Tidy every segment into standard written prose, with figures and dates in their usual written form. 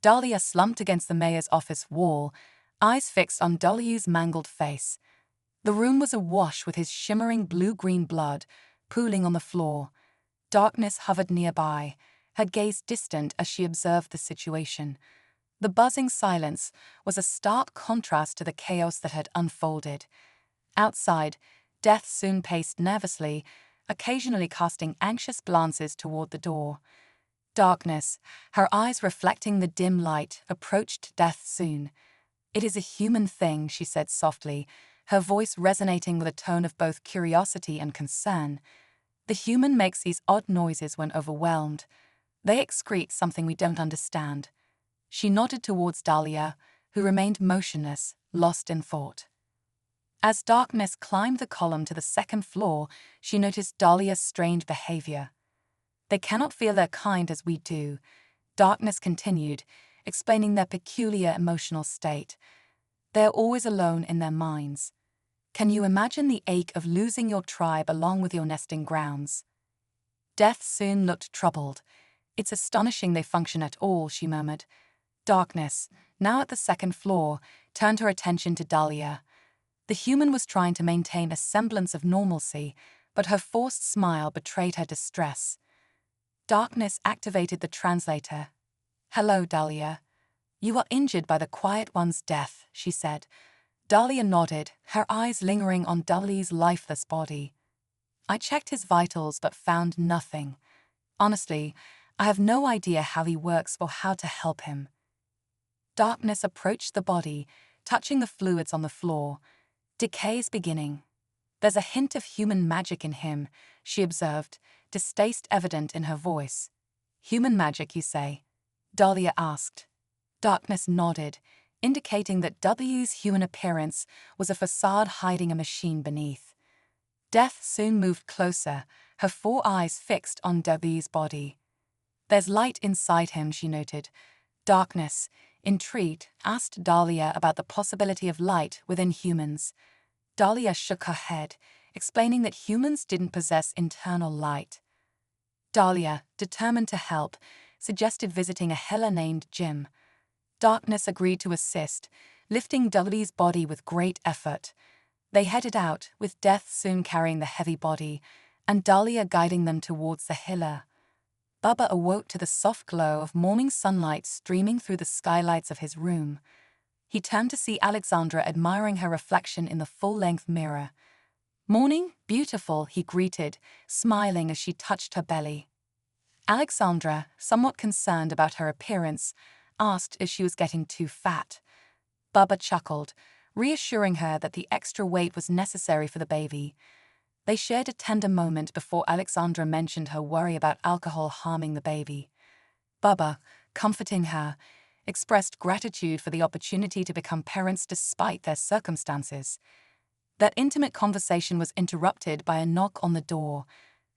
Dahlia slumped against the mayor's office wall, eyes fixed on W's mangled face. The room was awash with his shimmering blue-green blood, pooling on the floor. Darkness hovered nearby, her gaze distant as she observed the situation. The buzzing silence was a stark contrast to the chaos that had unfolded. Outside, Death soon paced nervously, occasionally casting anxious glances toward the door. Darkness, her eyes reflecting the dim light, approached Death soon. "It is a human thing," she said softly, her voice resonating with a tone of both curiosity and concern. "The human makes these odd noises when overwhelmed. They excrete something we don't understand." She nodded towards Dahlia, who remained motionless, lost in thought. As Darkness climbed the column to the second floor, she noticed Dahlia's strange behavior. "They cannot feel their kind as we do," Darkness continued, explaining their peculiar emotional state. "They are always alone in their minds. Can you imagine the ache of losing your tribe along with your nesting grounds?" Death soon looked troubled. "It's astonishing they function at all," she murmured. Darkness, now at the second floor, turned her attention to Dahlia. The human was trying to maintain a semblance of normalcy, but her forced smile betrayed her distress. Darkness activated the translator. "Hello, Dahlia. You are injured by the Quiet One's death," she said. Dahlia nodded, her eyes lingering on W's lifeless body. "I checked his vitals but found nothing. Honestly, I have no idea how he works or how to help him." Darkness approached the body, touching the fluids on the floor. "Decay is beginning. There's a hint of human magic in him," she observed, distaste evident in her voice. "Human magic, you say?" Dahlia asked. Darkness nodded, indicating that W's human appearance was a facade hiding a machine beneath. Death soon moved closer, her 4 eyes fixed on W's body. "There's light inside him," she noted. Darkness, intrigued, asked Dahlia about the possibility of light within humans. Dahlia shook her head, explaining that humans didn't possess internal light. Dahlia, determined to help, suggested visiting a healer named Jim. Darkness agreed to assist, lifting W's body with great effort. They headed out, with Death soon carrying the heavy body, and Dahlia guiding them towards the healer. Bubba awoke to the soft glow of morning sunlight streaming through the skylights of his room. He turned to see Alexandra admiring her reflection in the full-length mirror. "Morning, beautiful," he greeted, smiling as she touched her belly. Alexandra, somewhat concerned about her appearance, asked if she was getting too fat. Bubba chuckled, reassuring her that the extra weight was necessary for the baby. They shared a tender moment before Alexandra mentioned her worry about alcohol harming the baby. Bubba, comforting her, expressed gratitude for the opportunity to become parents despite their circumstances. That intimate conversation was interrupted by a knock on the door.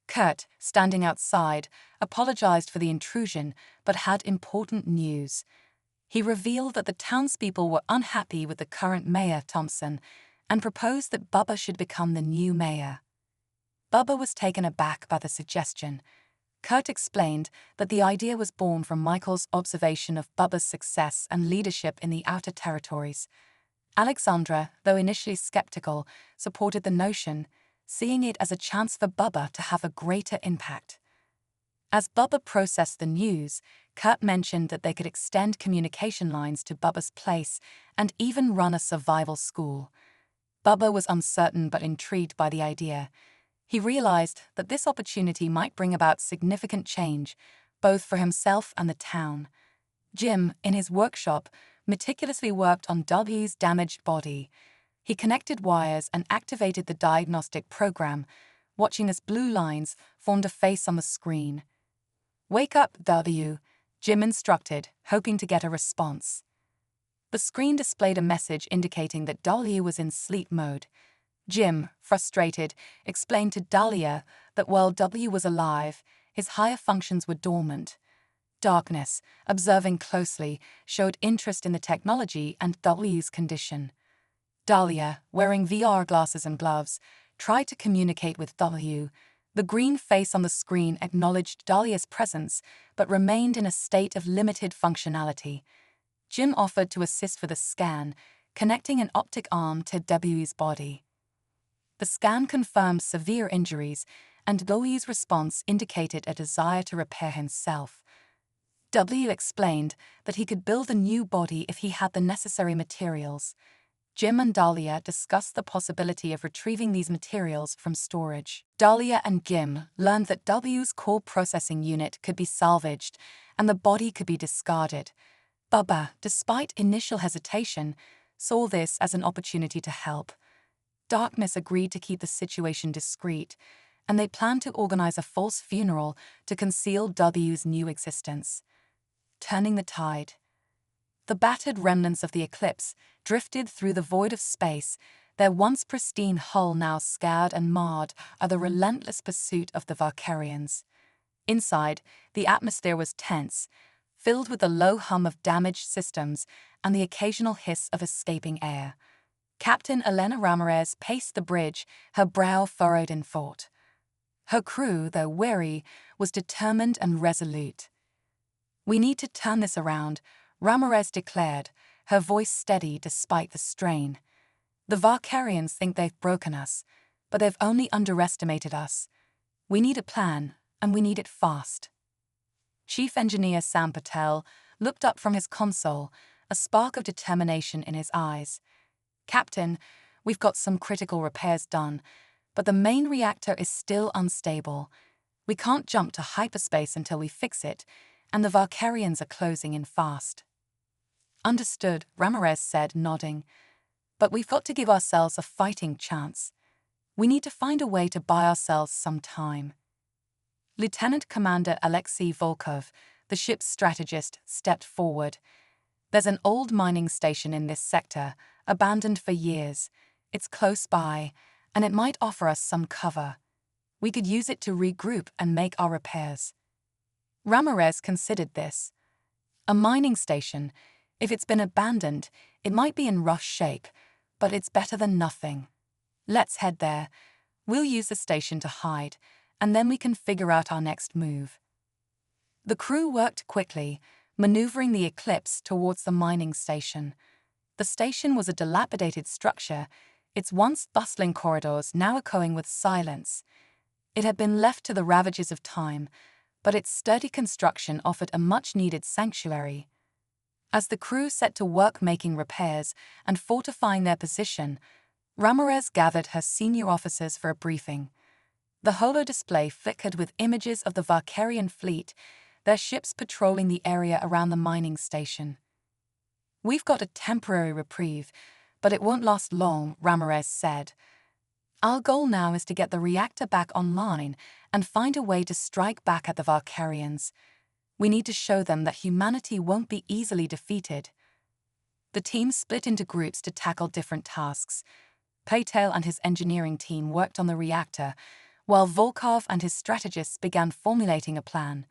Kurt, standing outside, apologized for the intrusion but had important news. He revealed that the townspeople were unhappy with the current mayor, Thompson, and proposed that Bubba should become the new mayor. Bubba was taken aback by the suggestion. Kurt explained that the idea was born from Michael's observation of Bubba's success and leadership in the outer territories. Alexandra, though initially skeptical, supported the notion, seeing it as a chance for Bubba to have a greater impact. As Bubba processed the news, Kurt mentioned that they could extend communication lines to Bubba's place and even run a survival school. Bubba was uncertain but intrigued by the idea. He realized that this opportunity might bring about significant change, both for himself and the town. Jim, in his workshop, meticulously worked on W's damaged body. He connected wires and activated the diagnostic program, watching as blue lines formed a face on the screen. "Wake up, W," Jim instructed, hoping to get a response. The screen displayed a message indicating that W was in sleep mode. Jim, frustrated, explained to Dahlia that while W was alive, his higher functions were dormant. Darkness, observing closely, showed interest in the technology and W's condition. Dahlia, wearing VR glasses and gloves, tried to communicate with W. The green face on the screen acknowledged Dahlia's presence, but remained in a state of limited functionality. Jim offered to assist with a scan, connecting an optic arm to W's body. The scan confirmed severe injuries, and W's response indicated a desire to repair himself. W explained that he could build a new body if he had the necessary materials. Jim and Dahlia discussed the possibility of retrieving these materials from storage. Dahlia and Jim learned that W's core processing unit could be salvaged and the body could be discarded. Bubba, despite initial hesitation, saw this as an opportunity to help. Darkness agreed to keep the situation discreet, and they planned to organize a false funeral to conceal W's new existence. Turning the tide. The battered remnants of the eclipse drifted through the void of space, their once pristine hull now scarred and marred by the relentless pursuit of the Valkyrians. Inside, the atmosphere was tense, filled with the low hum of damaged systems and the occasional hiss of escaping air. Captain Elena Ramirez paced the bridge, her brow furrowed in thought. Her crew, though weary, was determined and resolute. "We need to turn this around," Ramirez declared, her voice steady despite the strain. "The Valkyrians think they've broken us, but they've only underestimated us. We need a plan, and we need it fast." Chief Engineer Sam Patel looked up from his console, a spark of determination in his eyes. "Captain, we've got some critical repairs done, but the main reactor is still unstable. We can't jump to hyperspace until we fix it, and the Valkyrians are closing in fast." "Understood," Ramirez said, nodding. "But we've got to give ourselves a fighting chance. We need to find a way to buy ourselves some time." Lieutenant Commander Alexei Volkov, the ship's strategist, stepped forward. "There's an old mining station in this sector, abandoned for years. It's close by, and it might offer us some cover. We could use it to regroup and make our repairs." Ramirez considered this. A mining station, if it's been abandoned, it might be in rough shape, but it's better than nothing. "Let's head there. We'll use the station to hide, and then we can figure out our next move." The crew worked quickly, maneuvering the Eclipse towards the mining station. The station was a dilapidated structure, its once bustling corridors now echoing with silence. It had been left to the ravages of time, but its sturdy construction offered a much-needed sanctuary. As the crew set to work making repairs and fortifying their position, Ramirez gathered her senior officers for a briefing. The holo display flickered with images of the Valkyrian fleet, their ships patrolling the area around the mining station. "We've got a temporary reprieve, but it won't last long," Ramirez said. "Our goal now is to get the reactor back online and find a way to strike back at the Valkyrians. We need to show them that humanity won't be easily defeated." The team split into groups to tackle different tasks. Patel and his engineering team worked on the reactor, while Volkov and his strategists began formulating a plan.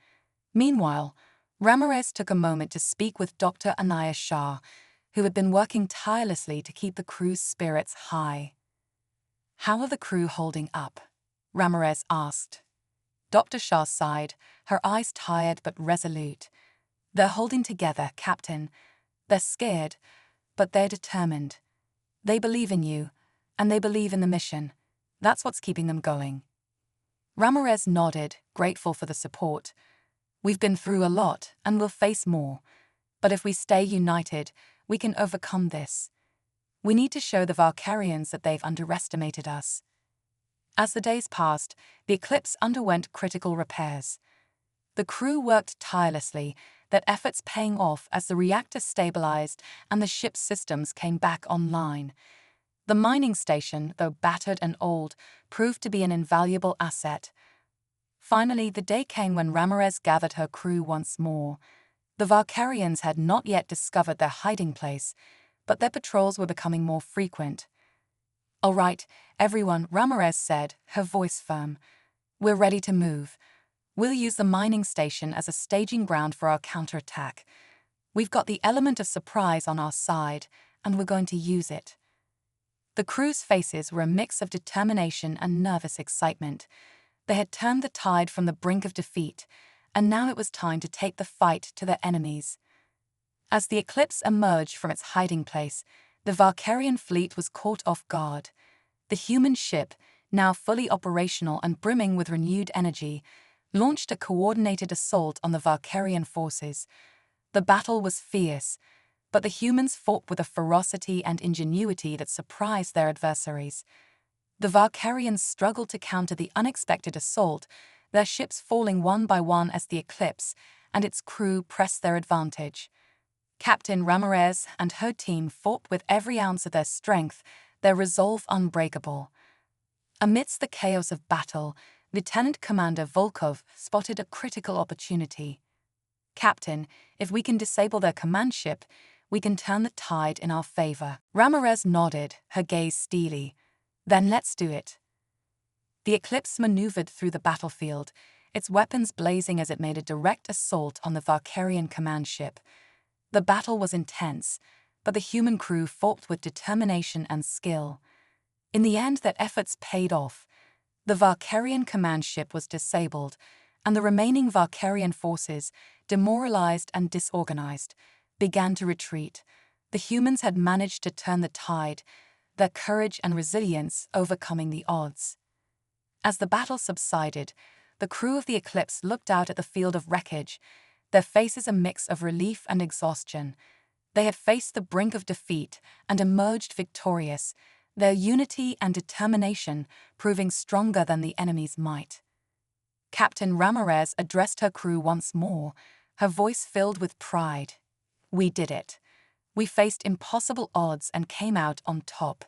Meanwhile, Ramirez took a moment to speak with Dr. Anaya Shah, who had been working tirelessly to keep the crew's spirits high. "How are the crew holding up?" Ramirez asked. Dr. Shah sighed, her eyes tired but resolute. "They're holding together, Captain. They're scared, but they're determined. They believe in you, and they believe in the mission. That's what's keeping them going." Ramirez nodded, grateful for the support. "We've been through a lot, and we'll face more. But if we stay united, we can overcome this. We need to show the Valkyrians that they've underestimated us." As the days passed, the Eclipse underwent critical repairs. The crew worked tirelessly, their efforts paying off as the reactor stabilized and the ship's systems came back online. The mining station, though battered and old, proved to be an invaluable asset. Finally, the day came when Ramirez gathered her crew once more. The Valkyrians had not yet discovered their hiding place, but their patrols were becoming more frequent. "All right, everyone," Ramirez said, her voice firm. "We're ready to move. We'll use the mining station as a staging ground for our counterattack. We've got the element of surprise on our side, and we're going to use it." The crew's faces were a mix of determination and nervous excitement. They had turned the tide from the brink of defeat, and now it was time to take the fight to their enemies. As the Eclipse emerged from its hiding place, the Valkyrian fleet was caught off guard. The human ship, now fully operational and brimming with renewed energy, launched a coordinated assault on the Valkyrian forces. The battle was fierce, but the humans fought with a ferocity and ingenuity that surprised their adversaries. The Valkyrians struggled to counter the unexpected assault, their ships falling one by one as the Eclipse and its crew pressed their advantage. Captain Ramirez and her team fought with every ounce of their strength, their resolve unbreakable. Amidst the chaos of battle, Lieutenant Commander Volkov spotted a critical opportunity. "Captain, if we can disable their command ship, we can turn the tide in our favor." Ramirez nodded, her gaze steely. "Then let's do it." The Eclipse maneuvered through the battlefield, its weapons blazing as it made a direct assault on the Valkyrian command ship. The battle was intense, but the human crew fought with determination and skill. In the end, their efforts paid off. The Valkyrian command ship was disabled, and the remaining Valkyrian forces, demoralized and disorganized, began to retreat. The humans had managed to turn the tide, their courage and resilience overcoming the odds. As the battle subsided, the crew of the Eclipse looked out at the field of wreckage, their faces a mix of relief and exhaustion. They had faced the brink of defeat and emerged victorious, their unity and determination proving stronger than the enemy's might. Captain Ramirez addressed her crew once more, her voice filled with pride. "We did it. We faced impossible odds and came out on top.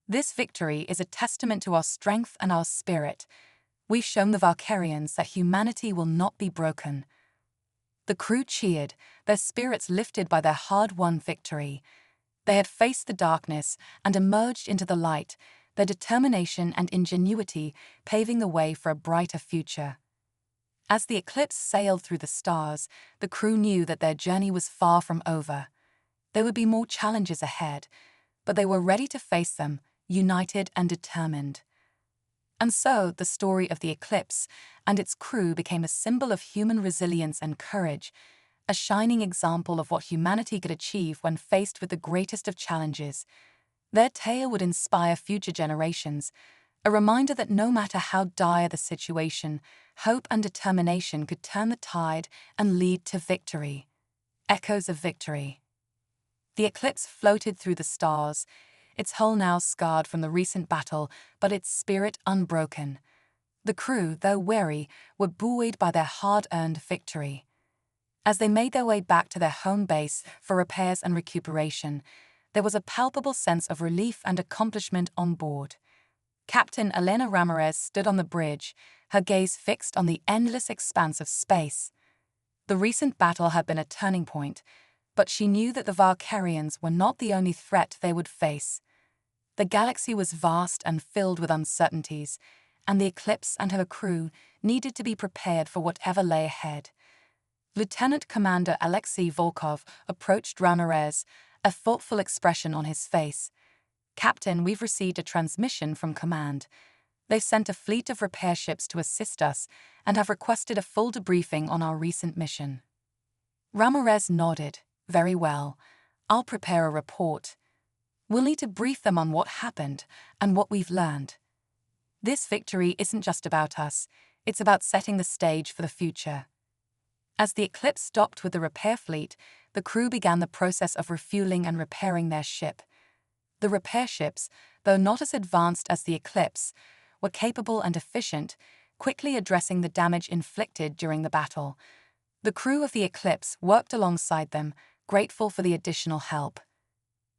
This victory is a testament to our strength and our spirit. We've shown the Valkyrians that humanity will not be broken." The crew cheered, their spirits lifted by their hard-won victory. They had faced the darkness and emerged into the light, their determination and ingenuity paving the way for a brighter future. As the Eclipse sailed through the stars, the crew knew that their journey was far from over. There would be more challenges ahead, but they were ready to face them, united and determined. And so, the story of the Eclipse and its crew became a symbol of human resilience and courage, a shining example of what humanity could achieve when faced with the greatest of challenges. Their tale would inspire future generations, a reminder that no matter how dire the situation, hope and determination could turn the tide and lead to victory. Echoes of victory. The Eclipse floated through the stars, its hull now scarred from the recent battle, but its spirit unbroken. The crew, though weary, were buoyed by their hard-earned victory. As they made their way back to their home base for repairs and recuperation, there was a palpable sense of relief and accomplishment on board. Captain Elena Ramirez stood on the bridge, her gaze fixed on the endless expanse of space. The recent battle had been a turning point, but she knew that the Valkyrians were not the only threat they would face. The galaxy was vast and filled with uncertainties, and the Eclipse and her crew needed to be prepared for whatever lay ahead. Lieutenant Commander Alexei Volkov approached Ramirez, a thoughtful expression on his face. "Captain, we've received a transmission from command. They've sent a fleet of repair ships to assist us and have requested a full debriefing on our recent mission." Ramirez nodded. "Very well. I'll prepare a report. We'll need to brief them on what happened and what we've learned. This victory isn't just about us, it's about setting the stage for the future." As the Eclipse stopped with the repair fleet, the crew began the process of refueling and repairing their ship. The repair ships, though not as advanced as the Eclipse, were capable and efficient, quickly addressing the damage inflicted during the battle. The crew of the Eclipse worked alongside them, grateful for the additional help.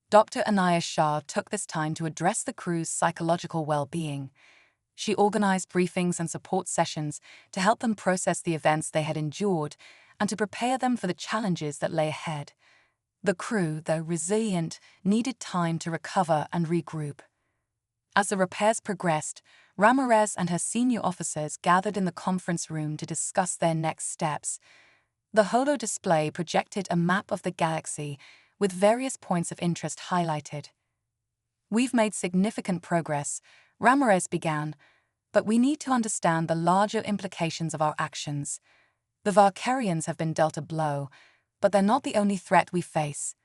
Dr. Anaya Shah took this time to address the crew's psychological well-being. She organized briefings and support sessions to help them process the events they had endured and to prepare them for the challenges that lay ahead. The crew, though resilient, needed time to recover and regroup. As the repairs progressed, Ramirez and her senior officers gathered in the conference room to discuss their next steps. The holo display projected a map of the galaxy with various points of interest highlighted. "We've made significant progress," Ramirez began, But we need to understand the larger implications of our actions. The Valkyrians have been dealt a blow, but they're not the only threat we face.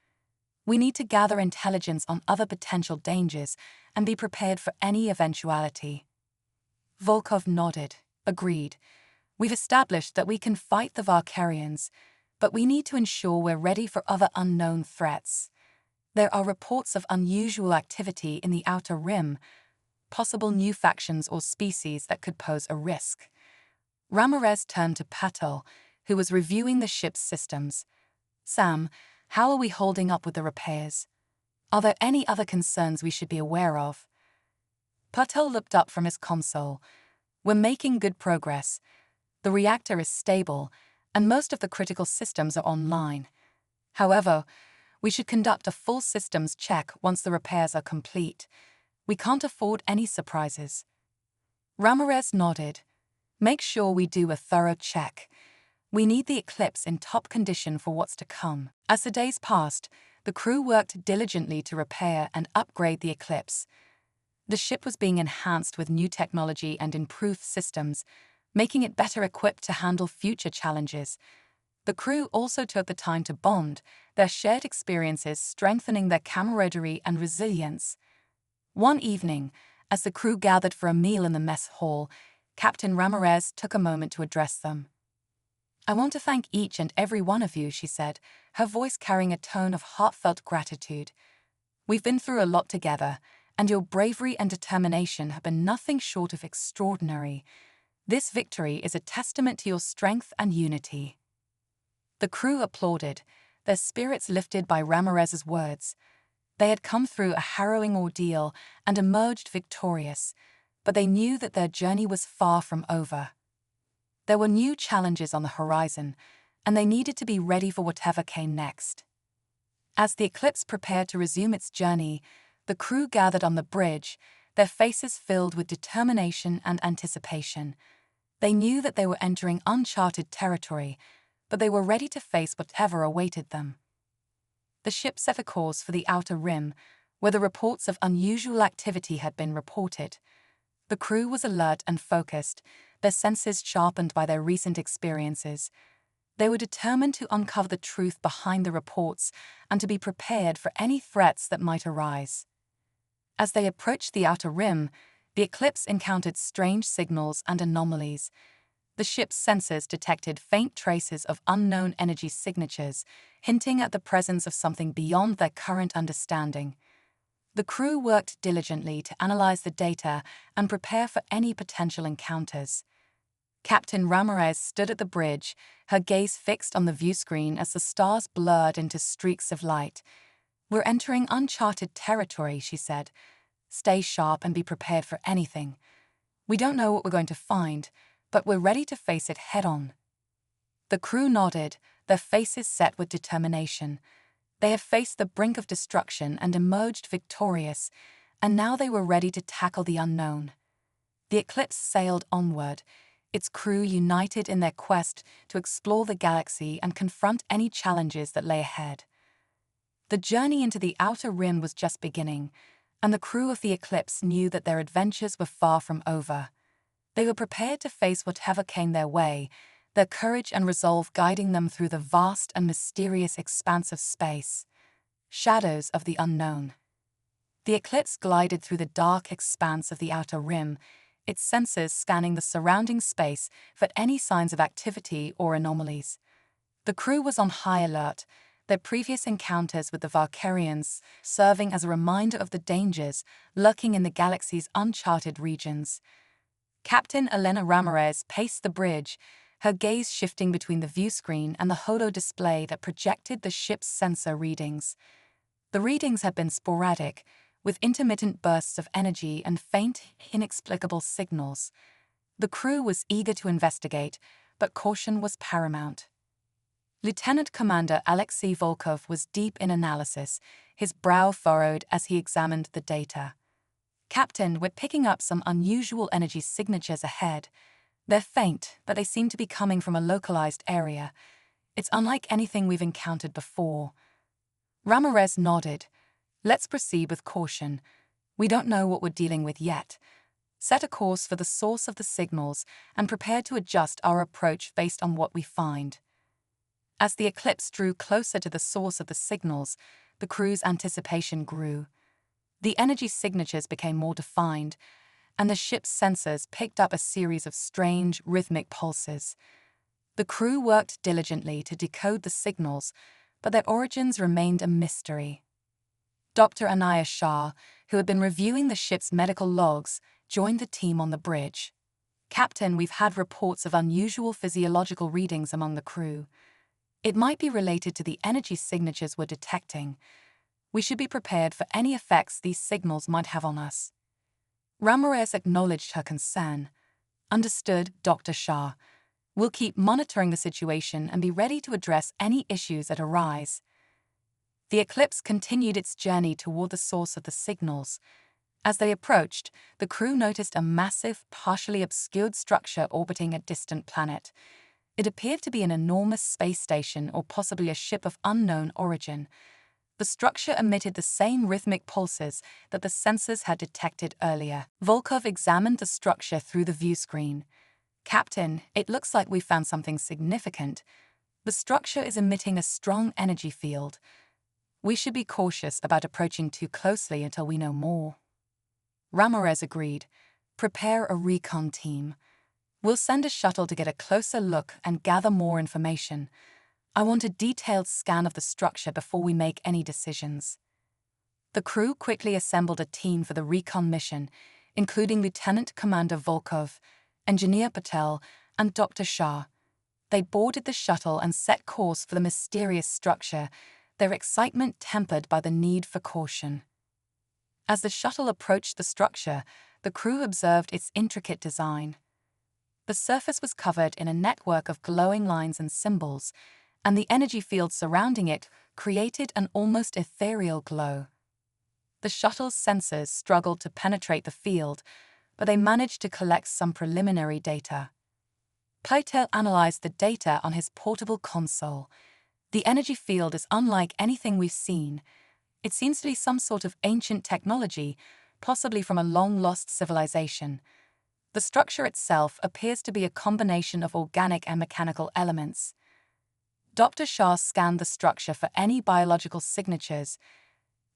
We need to gather intelligence on other potential dangers and be prepared for any eventuality. Volkov nodded, agreed. We've established that we can fight the Valkyrians, but we need to ensure we're ready for other unknown threats. There are reports of unusual activity in the Outer Rim, possible new factions or species that could pose a risk. Ramirez turned to Patel, who was reviewing the ship's systems. Sam, how are we holding up with the repairs? Are there any other concerns we should be aware of? Patel looked up from his console. We're making good progress. The reactor is stable, and most of the critical systems are online. However, we should conduct a full systems check once the repairs are complete. We can't afford any surprises. Ramirez nodded. Make sure we do a thorough check. We need the Eclipse in top condition for what's to come. As the days passed, the crew worked diligently to repair and upgrade the Eclipse. The ship was being enhanced with new technology and improved systems, making it better equipped to handle future challenges. The crew also took the time to bond, their shared experiences strengthening their camaraderie and resilience. One evening, as the crew gathered for a meal in the mess hall, Captain Ramirez took a moment to address them. I want to thank each and every one of you, she said, her voice carrying a tone of heartfelt gratitude. We've been through a lot together, and your bravery and determination have been nothing short of extraordinary. This victory is a testament to your strength and unity. The crew applauded, their spirits lifted by Ramirez's words. They had come through a harrowing ordeal and emerged victorious, but they knew that their journey was far from over. There were new challenges on the horizon, and they needed to be ready for whatever came next. As the Eclipse prepared to resume its journey, the crew gathered on the bridge, their faces filled with determination and anticipation. They knew that they were entering uncharted territory, but they were ready to face whatever awaited them. The ship set a course for the Outer Rim, where the reports of unusual activity had been reported. The crew was alert and focused, their senses sharpened by their recent experiences. They were determined to uncover the truth behind the reports and to be prepared for any threats that might arise. As they approached the Outer Rim, the Eclipse encountered strange signals and anomalies. The ship's sensors detected faint traces of unknown energy signatures, hinting at the presence of something beyond their current understanding. The crew worked diligently to analyze the data and prepare for any potential encounters. Captain Ramirez stood at the bridge, her gaze fixed on the viewscreen as the stars blurred into streaks of light. We're entering uncharted territory, she said. Stay sharp and be prepared for anything. We don't know what we're going to find, but we're ready to face it head-on. The crew nodded, their faces set with determination. They had faced the brink of destruction and emerged victorious, and now they were ready to tackle the unknown. The Eclipse sailed onward, its crew united in their quest to explore the galaxy and confront any challenges that lay ahead. The journey into the Outer Rim was just beginning, and the crew of the Eclipse knew that their adventures were far from over. They were prepared to face whatever came their way, their courage and resolve guiding them through the vast and mysterious expanse of space. Shadows of the unknown. The Eclipse glided through the dark expanse of the Outer Rim, its sensors scanning the surrounding space for any signs of activity or anomalies. The crew was on high alert, their previous encounters with the Valkyrians serving as a reminder of the dangers lurking in the galaxy's uncharted regions. Captain Elena Ramirez paced the bridge, her gaze shifting between the viewscreen and the holo display that projected the ship's sensor readings. The readings had been sporadic, with intermittent bursts of energy and faint, inexplicable signals. The crew was eager to investigate, but caution was paramount. Lieutenant Commander Alexei Volkov was deep in analysis, his brow furrowed as he examined the data. Captain, we're picking up some unusual energy signatures ahead. They're faint, but they seem to be coming from a localized area. It's unlike anything we've encountered before. Ramirez nodded. Let's proceed with caution. We don't know what we're dealing with yet. set a course for the source of the signals, and prepared to adjust our approach based on what we find. As the eclipse drew closer to the source of the signals, the crew's anticipation grew. The energy signatures became more defined, and the ship's sensors picked up a series of strange, rhythmic pulses. The crew worked diligently to decode the signals, but their origins remained a mystery. Dr. Anaya Shah, who had been reviewing the ship's medical logs, joined the team on the bridge. "Captain, we've had reports of unusual physiological readings among the crew. It might be related to the energy signatures we're detecting. We should be prepared for any effects these signals might have on us." Ramirez acknowledged her concern. "Understood, Dr. Shah. We'll keep monitoring the situation and be ready to address any issues that arise." The eclipse continued its journey toward the source of the signals. As they approached, the crew noticed a massive, partially obscured structure orbiting a distant planet. It appeared to be an enormous space station or possibly a ship of unknown origin. The structure emitted the same rhythmic pulses that the sensors had detected earlier. Volkov examined the structure through the view screen. "Captain, it looks like we found something significant. The structure is emitting a strong energy field. We should be cautious about approaching too closely until we know more." Ramirez agreed. "Prepare a recon team. We'll send a shuttle to get a closer look and gather more information. I want a detailed scan of the structure before we make any decisions." The crew quickly assembled a team for the recon mission, including Lieutenant Commander Volkov, Engineer Patel, and Dr. Shah. They boarded the shuttle and set course for the mysterious structure, their excitement tempered by the need for caution. As the shuttle approached the structure, the crew observed its intricate design. The surface was covered in a network of glowing lines and symbols, and the energy field surrounding it created an almost ethereal glow. The shuttle's sensors struggled to penetrate the field, but they managed to collect some preliminary data. Patel analyzed the data on his portable console. "The energy field is unlike anything we've seen. It seems to be some sort of ancient technology, possibly from a long-lost civilization. The structure itself appears to be a combination of organic and mechanical elements." Dr. Shah scanned the structure for any biological signatures.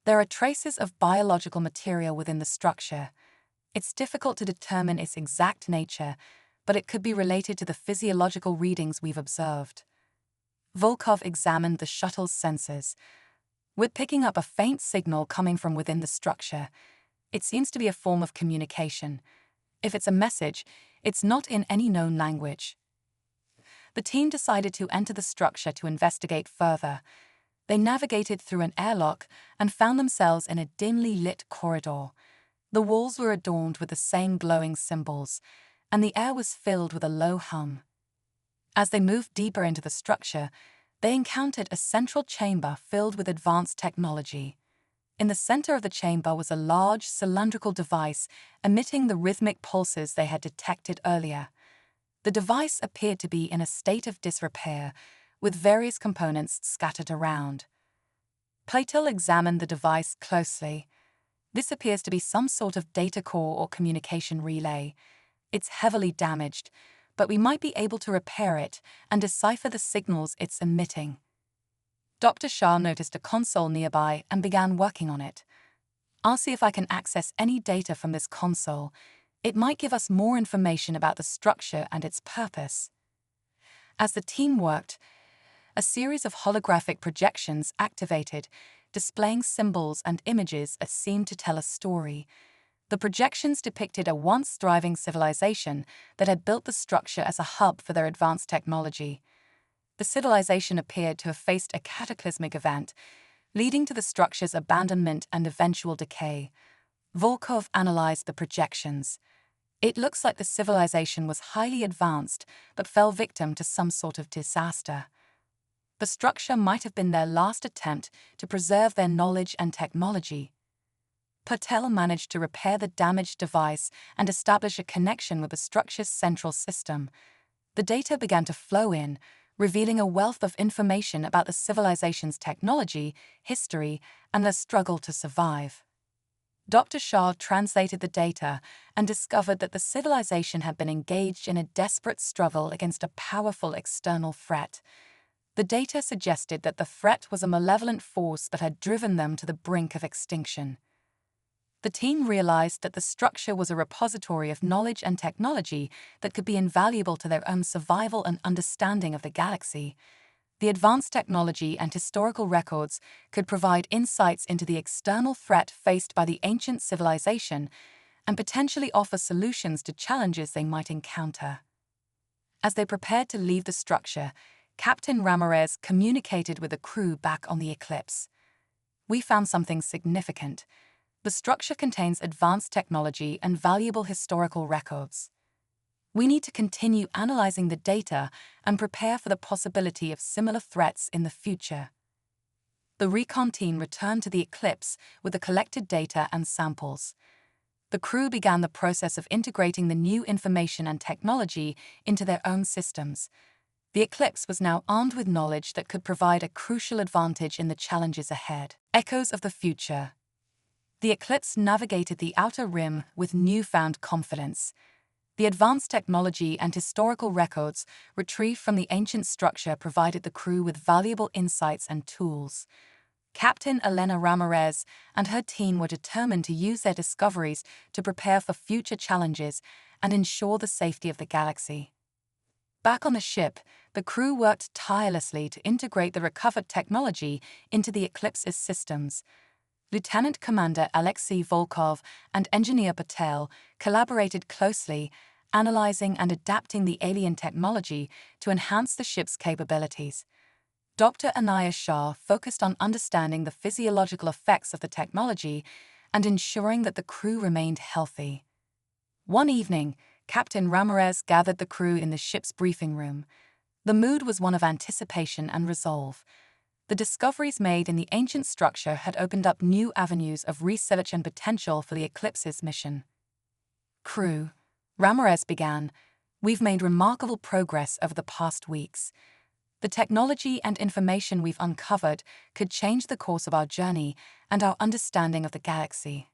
"There are traces of biological material within the structure. It's difficult to determine its exact nature, but it could be related to the physiological readings we've observed." Volkov examined the shuttle's sensors. "We're picking up a faint signal coming from within the structure. It seems to be a form of communication. If it's a message, it's not in any known language." The team decided to enter the structure to investigate further. They navigated through an airlock and found themselves in a dimly lit corridor. The walls were adorned with the same glowing symbols, and the air was filled with a low hum. As they moved deeper into the structure, they encountered a central chamber filled with advanced technology. In the center of the chamber was a large, cylindrical device emitting the rhythmic pulses they had detected earlier. The device appeared to be in a state of disrepair, with various components scattered around. Patel examined the device closely. "This appears to be some sort of data core or communication relay. It's heavily damaged, but we might be able to repair it and decipher the signals it's emitting." Dr. Shah noticed a console nearby and began working on it. "I'll see if I can access any data from this console. It might give us more information about the structure and its purpose." As the team worked, a series of holographic projections activated, displaying symbols and images that seemed to tell a story. The projections depicted a once thriving civilization that had built the structure as a hub for their advanced technology. The civilization appeared to have faced a cataclysmic event, leading to the structure's abandonment and eventual decay. Volkov analyzed the projections. "It looks like the civilization was highly advanced, but fell victim to some sort of disaster. The structure might have been their last attempt to preserve their knowledge and technology." Patel managed to repair the damaged device and establish a connection with the structure's central system. The data began to flow in, revealing a wealth of information about the civilization's technology, history, and their struggle to survive. Dr. Shah translated the data and discovered that the civilization had been engaged in a desperate struggle against a powerful external threat. The data suggested that the threat was a malevolent force that had driven them to the brink of extinction. The team realized that the structure was a repository of knowledge and technology that could be invaluable to their own survival and understanding of the galaxy. The advanced technology and historical records could provide insights into the external threat faced by the ancient civilization and potentially offer solutions to challenges they might encounter. As they prepared to leave the structure, Captain Ramirez communicated with the crew back on the Eclipse. "We found something significant. The structure contains advanced technology and valuable historical records. We need to continue analyzing the data and prepare for the possibility of similar threats in the future." The recon team returned to the Eclipse with the collected data and samples. The crew began the process of integrating the new information and technology into their own systems. The Eclipse was now armed with knowledge that could provide a crucial advantage in the challenges ahead. Echoes of the future. The Eclipse navigated the outer rim with newfound confidence. The advanced technology and historical records retrieved from the ancient structure provided the crew with valuable insights and tools. Captain Elena Ramirez and her team were determined to use their discoveries to prepare for future challenges and ensure the safety of the galaxy. Back on the ship, the crew worked tirelessly to integrate the recovered technology into the Eclipse's systems. Lieutenant Commander Alexei Volkov and Engineer Patel collaborated closely, analyzing and adapting the alien technology to enhance the ship's capabilities. Dr. Anaya Shah focused on understanding the physiological effects of the technology and ensuring that the crew remained healthy. One evening, Captain Ramirez gathered the crew in the ship's briefing room. The mood was one of anticipation and resolve. The discoveries made in the ancient structure had opened up new avenues of research and potential for the Eclipse's mission. "Crew," Ramirez began, "we've made remarkable progress over the past weeks. The technology and information we've uncovered could change the course of our journey and our understanding of the galaxy.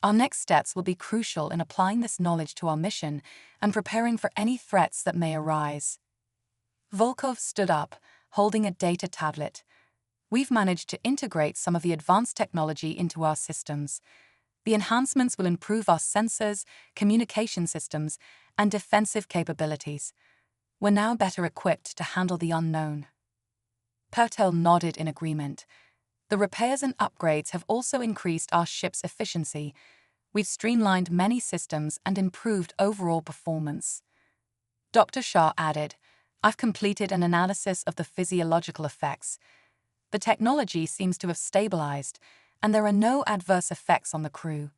Our next steps will be crucial in applying this knowledge to our mission and preparing for any threats that may arise." Volkov stood up, holding a data tablet. "We've managed to integrate some of the advanced technology into our systems. The enhancements will improve our sensors, communication systems, and defensive capabilities. We're now better equipped to handle the unknown." Patel nodded in agreement. "The repairs and upgrades have also increased our ship's efficiency. We've streamlined many systems and improved overall performance." Dr. Shah added, "I've completed an analysis of the physiological effects. The technology seems to have stabilized, and there are no adverse effects on the crew.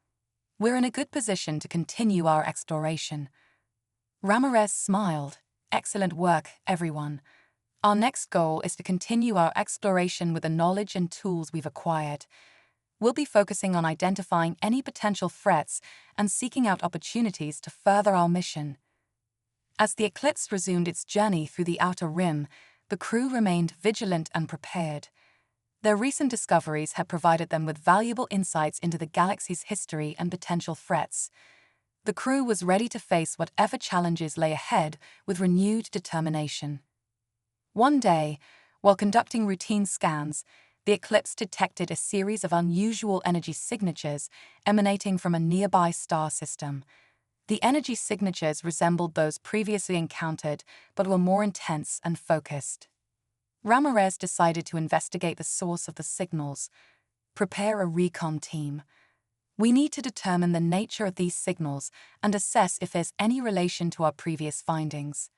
We're in a good position to continue our exploration." Ramirez smiled. "Excellent work, everyone. Our next goal is to continue our exploration with the knowledge and tools we've acquired. We'll be focusing on identifying any potential threats and seeking out opportunities to further our mission." As the Eclipse resumed its journey through the outer rim, the crew remained vigilant and prepared. Their recent discoveries had provided them with valuable insights into the galaxy's history and potential threats. The crew was ready to face whatever challenges lay ahead with renewed determination. One day, while conducting routine scans, the Eclipse detected a series of unusual energy signatures emanating from a nearby star system. The energy signatures resembled those previously encountered but were more intense and focused. Ramirez decided to investigate the source of the signals. "Prepare a recon team. We need to determine the nature of these signals and assess if there's any relation to our previous findings."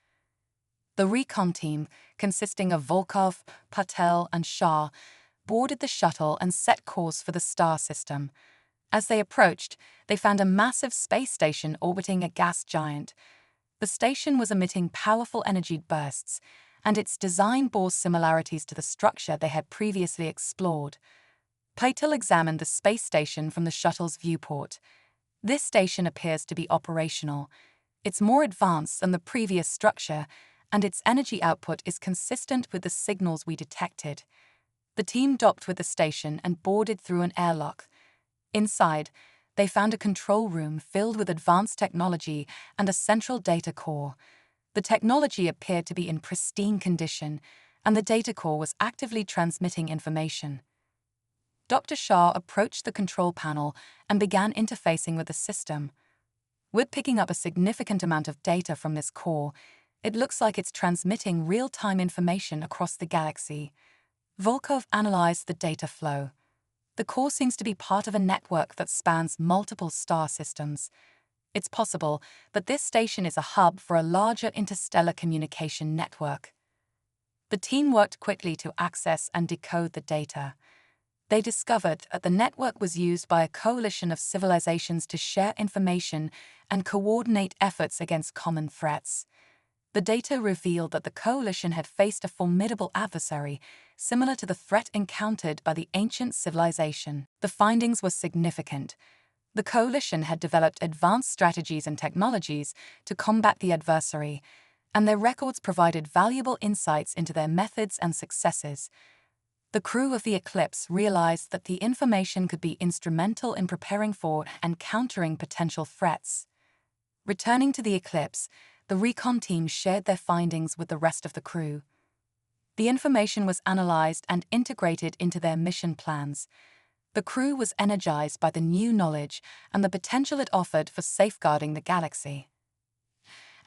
The recon team, consisting of Volkov, Patel, and Shah, boarded the shuttle and set course for the star system. As they approached, they found a massive space station orbiting a gas giant. The station was emitting powerful energy bursts, and its design bore similarities to the structure they had previously explored. Patel examined the space station from the shuttle's viewport. "This station appears to be operational. It's more advanced than the previous structure, and its energy output is consistent with the signals we detected." The team docked with the station and boarded through an airlock. Inside, They found a control room filled with advanced technology and a central data core. The technology appeared to be in pristine condition, and the data core was actively transmitting information. Dr. Shah approached the control panel and began interfacing with the system. We're picking up a significant amount of data from this core. It looks like it's transmitting real-time information across the galaxy. Volkov analyzed the data flow. The core seems to be part of a network that spans multiple star systems. It's possible, but this station is a hub for a larger interstellar communication network. The team worked quickly to access and decode the data. They discovered that the network was used by a coalition of civilizations to share information and coordinate efforts against common threats. The data revealed that the coalition had faced a formidable adversary, similar to the threat encountered by the ancient civilization. The findings were significant. The coalition had developed advanced strategies and technologies to combat the adversary, and their records provided valuable insights into their methods and successes. The crew of the Eclipse realized that the information could be instrumental in preparing for and countering potential threats. Returning to the Eclipse, the recon team shared their findings with the rest of the crew. The information was analyzed and integrated into their mission plans. The crew was energized by the new knowledge and the potential it offered for safeguarding the galaxy.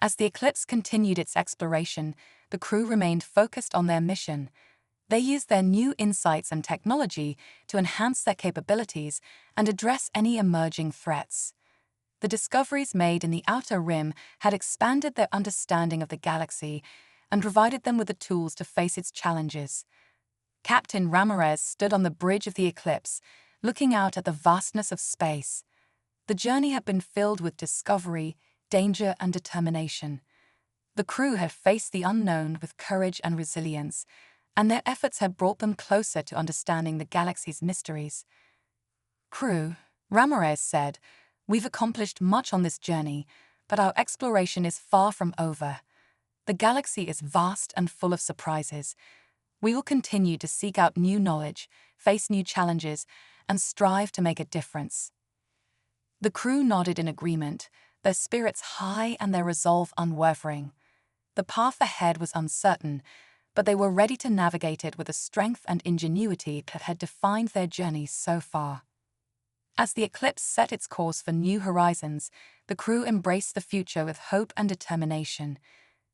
As the Eclipse continued its exploration, the crew remained focused on their mission. They used their new insights and technology to enhance their capabilities and address any emerging threats. The discoveries made in the Outer Rim had expanded their understanding of the galaxy and provided them with the tools to face its challenges. Captain Ramirez stood on the bridge of the Eclipse, looking out at the vastness of space. The journey had been filled with discovery, danger, and determination. The crew had faced the unknown with courage and resilience, and their efforts had brought them closer to understanding the galaxy's mysteries. "Crew," Ramirez said, "we've accomplished much on this journey, but our exploration is far from over. The galaxy is vast and full of surprises. We will continue to seek out new knowledge, face new challenges, and strive to make a difference." The crew nodded in agreement, their spirits high and their resolve unwavering. The path ahead was uncertain, but they were ready to navigate it with the strength and ingenuity that had defined their journey so far. As the Eclipse set its course for new horizons, the crew embraced the future with hope and determination.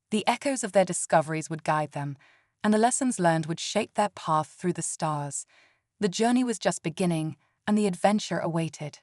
The echoes of their discoveries would guide them, and the lessons learned would shape their path through the stars. The journey was just beginning, and the adventure awaited.